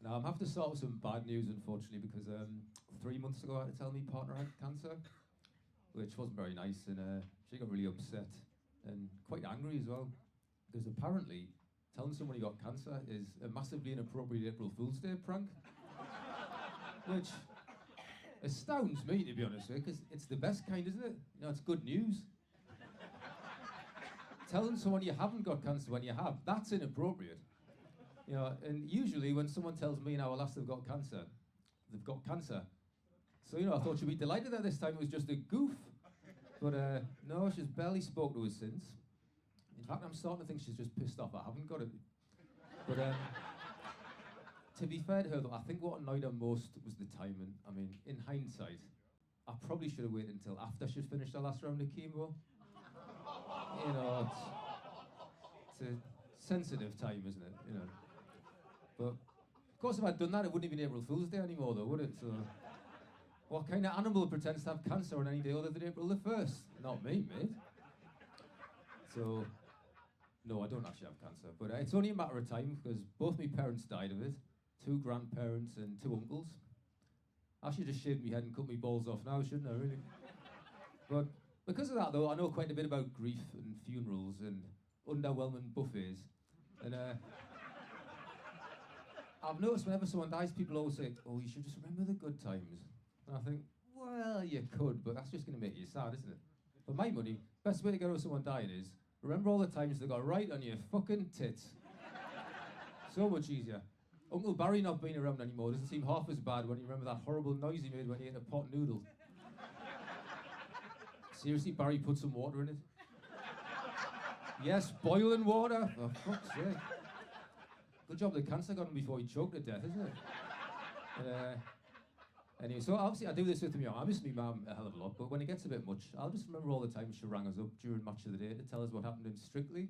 Now, I'm having to start with some bad news, unfortunately, because 3 months ago I had to tell my partner I had cancer, which wasn't very nice, and she got really upset and quite angry as well, because apparently telling someone you got cancer is a massively inappropriate April Fool's Day prank, which astounds me, to be honest with you, because it's the best kind, isn't it? You know, it's good news. Telling someone you haven't got cancer when you have, that's inappropriate. You know, and usually when someone tells me now, last they've got cancer, they've got cancer. So, you know, I thought she'd be delighted that this time it was just a goof. But no, she's barely spoke to us since. In fact, I'm starting to think she's just pissed off I haven't got it. But to be fair to her, though, I think what annoyed her most was the timing. I mean, in hindsight, I probably should have waited until after she'd finished her last round of chemo. You know, it's a sensitive time, isn't it? You know. But, of course, if I'd done that, it wouldn't have been April Fool's Day anymore, though, would it? So, what kind of animal pretends to have cancer on any day other than April the 1st? Not me, mate. So, no, I don't actually have cancer. But it's only a matter of time, because both my parents died of it. 2 grandparents and 2 uncles. I should just shaved my head and cut my balls off now, shouldn't I, really? But because of that, though, I know quite a bit about grief and funerals and underwhelming buffets. And I've noticed whenever someone dies, people always say, oh, you should just remember the good times. And I think, well, you could, but that's just going to make you sad, isn't it? For my money, best way to get over someone dying is, remember all the times they got right on your fucking tits. So much easier. Uncle Barry not being around anymore doesn't seem half as bad when you remember that horrible noise he made when he ate a pot noodle. Seriously, Barry, put some water in it? Yes, boiling water, for fuck's sake. Good job the cancer got him before he choked to death, isn't it? Anyway, so obviously I do this with me. I miss my mum a hell of a lot, but when it gets a bit much, I'll just remember all the times she rang us up during Match of the Day to tell us what happened in Strictly.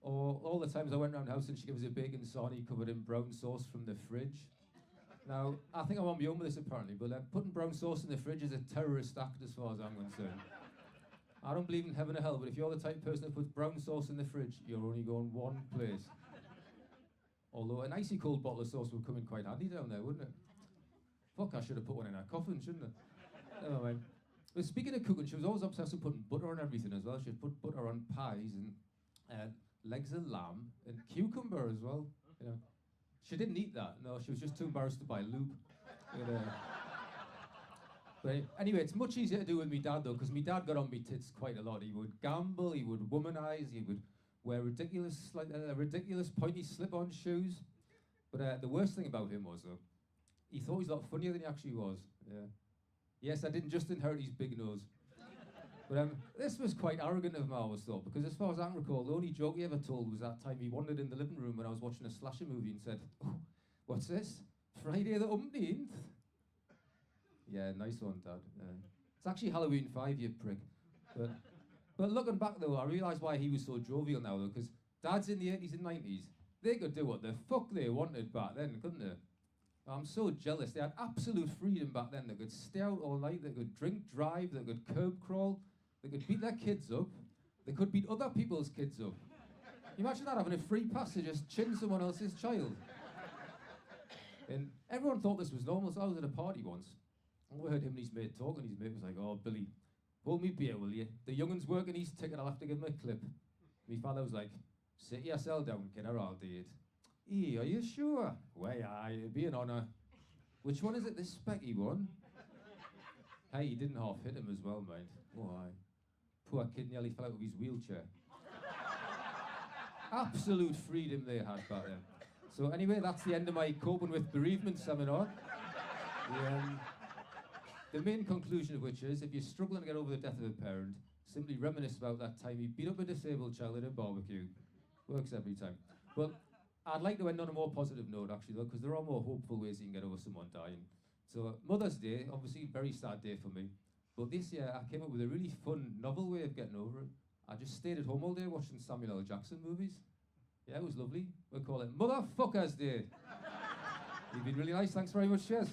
Or all the times I went round the house and she gave us a bacon sarnie covered in brown sauce from the fridge. Now, I think I'm on my own with this apparently, but putting brown sauce in the fridge is a terrorist act as far as I'm concerned. I don't believe in heaven or hell, but if you're the type of person that puts brown sauce in the fridge, you're only going one place. Although an icy cold bottle of sauce would come in quite handy down there, wouldn't it? Fuck, I should have put one in her coffin, shouldn't I? Never mind. But speaking of cooking, she was always obsessed with putting butter on everything as well. She'd put butter on pies and legs of lamb and cucumber as well. You know, she didn't eat that. No, she was just too embarrassed to buy lube. But anyway, it's much easier to do with me dad though, because my dad got on me tits quite a lot. He would gamble, he would womanize, he would wear ridiculous pointy slip-on shoes. But the worst thing about him was though, he thought he was a lot funnier than he actually was. Yeah. Yes, I didn't just inherit his big nose. But this was quite arrogant of him, I always thought, because as far as I can recall, the only joke he ever told was that time he wandered in the living room when I was watching a slasher movie and said, oh, what's this? Friday the 18th? Yeah, nice one, Dad. It's actually Halloween 5, you prick. But looking back, though, I realise why he was so jovial now, though, because dads in the 80s and 90s, they could do what the fuck they wanted back then, couldn't they? I'm so jealous. They had absolute freedom back then. They could stay out all night, they could drink, drive, they could curb crawl, they could beat their kids up, they could beat other people's kids up. Imagine that, having a free pass to just chin someone else's child. And everyone thought this was normal, so I was at a party once. I overheard him and his mate talking. His mate was like, oh, Billy, hold me beer, will you? The youngun's working his ticket, I'll have to give him a clip. My father was like, sit yourself down, kid, or I'll do it. Are you sure? Well, aye, it'd be an honour. Which one is it, this specky one? Hey, he didn't half hit him as well, mind. Oh, aye. Poor kid nearly fell out of his wheelchair. Absolute freedom they had back then. So anyway, that's the end of my coping with bereavement seminar. The main conclusion of which is, if you're struggling to get over the death of a parent, simply reminisce about that time you beat up a disabled child at a barbecue. Works every time. Well, I'd like to end on a more positive note, actually, though, because there are more hopeful ways you can get over someone dying. So Mother's Day, obviously, very sad day for me. But this year, I came up with a really fun, novel way of getting over it. I just stayed at home all day watching Samuel L. Jackson movies. Yeah, it was lovely. We'll call it Motherfuckers Day. You've been really nice. Thanks very much. Cheers.